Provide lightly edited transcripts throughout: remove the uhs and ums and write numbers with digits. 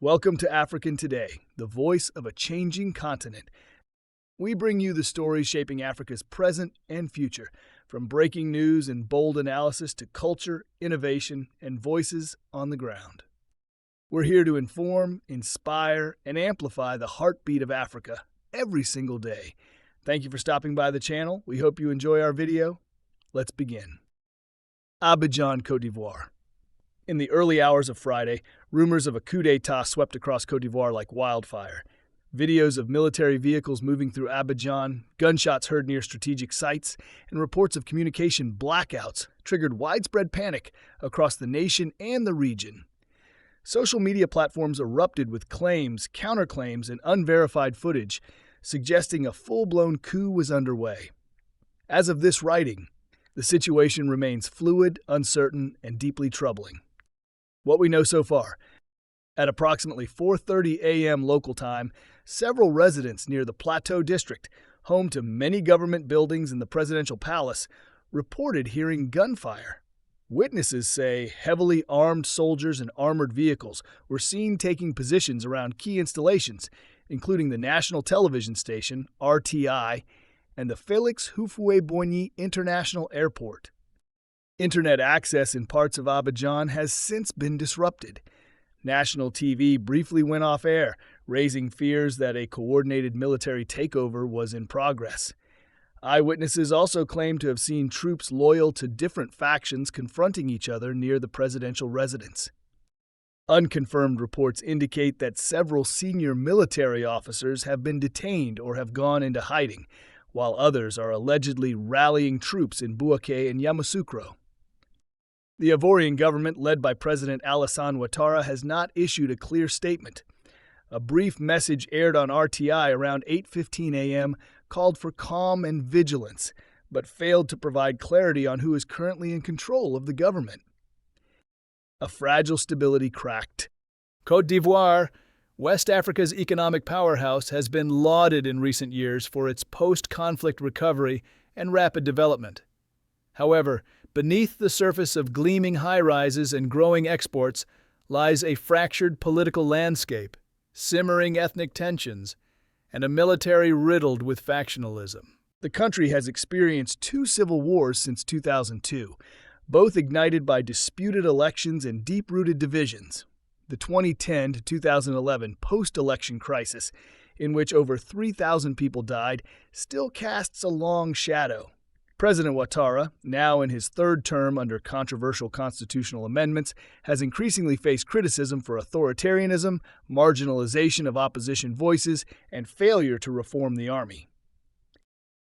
Welcome to African Today, the voice of a changing continent. We bring you the stories shaping Africa's present and future, from breaking news and bold analysis to culture, innovation, and voices on the ground. We're here to inform, inspire, and amplify the heartbeat of Africa every single day. Thank you for stopping by the channel. We hope you enjoy our video. Let's begin. Abidjan, Cote d'Ivoire. In the early hours of Friday, rumors of a coup d'etat swept across Cote d'Ivoire like wildfire. Videos of military vehicles moving through Abidjan, gunshots heard near strategic sites, and reports of communication blackouts triggered widespread panic across the nation and the region. Social media platforms erupted with claims, counterclaims, and unverified footage, suggesting a full-blown coup was underway. As of this writing, the situation remains fluid, uncertain, and deeply troubling. What we know so far: at approximately 4:30 a.m. local time, several residents near the Plateau district, home to many government buildings and the presidential palace, reported hearing gunfire. Witnesses say heavily armed soldiers and armored vehicles were seen taking positions around key installations, including the national television station, RTI, and the Félix Houphouët-Boigny International Airport. Internet access in parts of Abidjan has since been disrupted. National TV briefly went off air, raising fears that a coordinated military takeover was in progress. Eyewitnesses also claim to have seen troops loyal to different factions confronting each other near the presidential residence. Unconfirmed reports indicate that several senior military officers have been detained or have gone into hiding, while others are allegedly rallying troops in Bouaké and Yamoussoukro. The Ivorian government, led by President Alassane Ouattara, has not issued a clear statement. A brief message aired on RTI around 8:15 a.m. called for calm and vigilance, but failed to provide clarity on who is currently in control of the government. A fragile stability cracked. Cote d'Ivoire, West Africa's economic powerhouse, has been lauded in recent years for its post-conflict recovery and rapid development. However, beneath the surface of gleaming high-rises and growing exports lies a fractured political landscape, simmering ethnic tensions, and a military riddled with factionalism. The country has experienced two civil wars since 2002, both ignited by disputed elections and deep-rooted divisions. The 2010 to 2011 post-election crisis, in which over 3,000 people died, still casts a long shadow. President Ouattara, now in his third term under controversial constitutional amendments, has increasingly faced criticism for authoritarianism, marginalization of opposition voices, and failure to reform the army.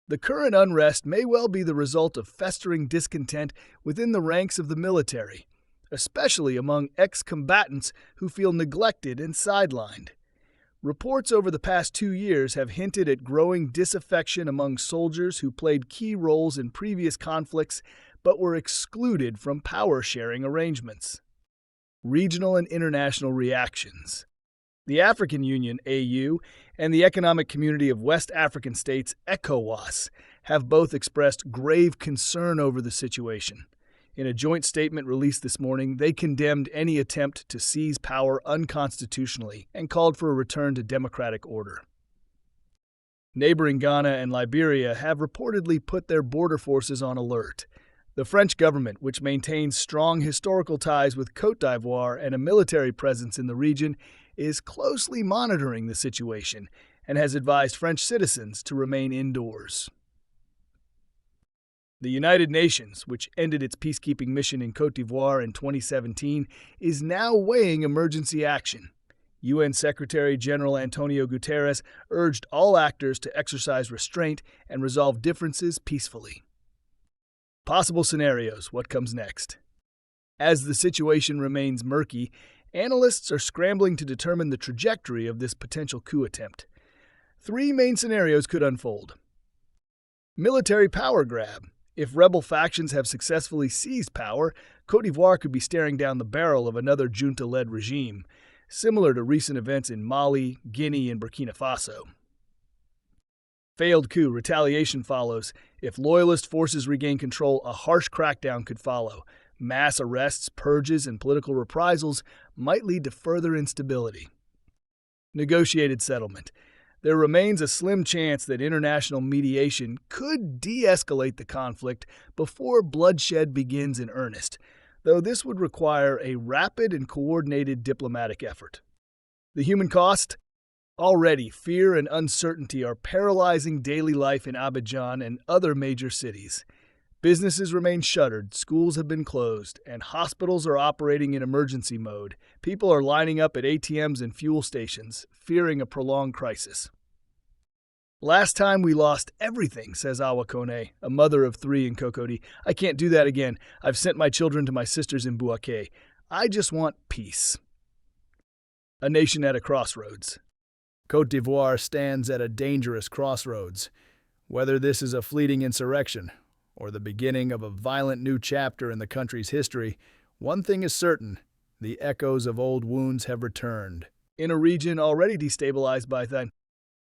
The current unrest may well be the result of festering discontent within the ranks of the military, especially among ex-combatants who feel neglected and sidelined. Reports over the past 2 years have hinted at growing disaffection among soldiers who played key roles in previous conflicts but were excluded from power-sharing arrangements. Regional and international reactions. The African Union, AU, and the Economic Community of West African States, ECOWAS, have both expressed grave concern over the situation. In a joint statement released this morning, they condemned any attempt to seize power unconstitutionally and called for a return to democratic order. Neighboring Ghana and Liberia have reportedly put their border forces on alert. The French government, which maintains strong historical ties with Cote d'Ivoire and a military presence in the region, is closely monitoring the situation and has advised French citizens to remain indoors. The United Nations, which ended its peacekeeping mission in Cote d'Ivoire in 2017, is now weighing emergency action. UN Secretary-General Antonio Guterres urged all actors to exercise restraint and resolve differences peacefully. Possible scenarios: what comes next? As the situation remains murky, analysts are scrambling to determine the trajectory of this potential coup attempt. 3 main scenarios could unfold. Military power grab. If rebel factions have successfully seized power, Cote d'Ivoire could be staring down the barrel of another junta-led regime, similar to recent events in Mali, Guinea, and Burkina Faso. Failed coup, retaliation follows. If loyalist forces regain control, a harsh crackdown could follow. Mass arrests, purges, and political reprisals might lead to further instability. Negotiated settlement. There remains a slim chance that international mediation could de-escalate the conflict before bloodshed begins in earnest, though this would require a rapid and coordinated diplomatic effort. The human cost? Already, fear and uncertainty are paralyzing daily life in Abidjan and other major cities. Businesses remain shuttered, schools have been closed, and hospitals are operating in emergency mode. People are lining up at ATMs and fuel stations, fearing a prolonged crisis. Last time we lost everything, says Awa Kone, a mother of 3 in Cote. I can't do that again. I've sent my children to my sisters in Bouaké. I just want peace. A nation at a crossroads. Cote d'Ivoire stands at a dangerous crossroads. Whether this is a fleeting insurrection or the beginning of a violent new chapter in the country's history, one thing is certain: the echoes of old wounds have returned. In a region already destabilized by the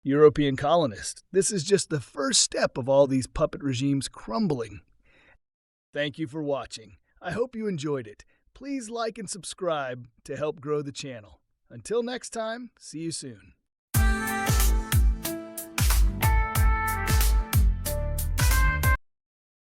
European colonists, this is just the first step of all these puppet regimes crumbling. Thank you for watching. I hope you enjoyed it. Please like and subscribe to help grow the channel. Until next time, see you soon.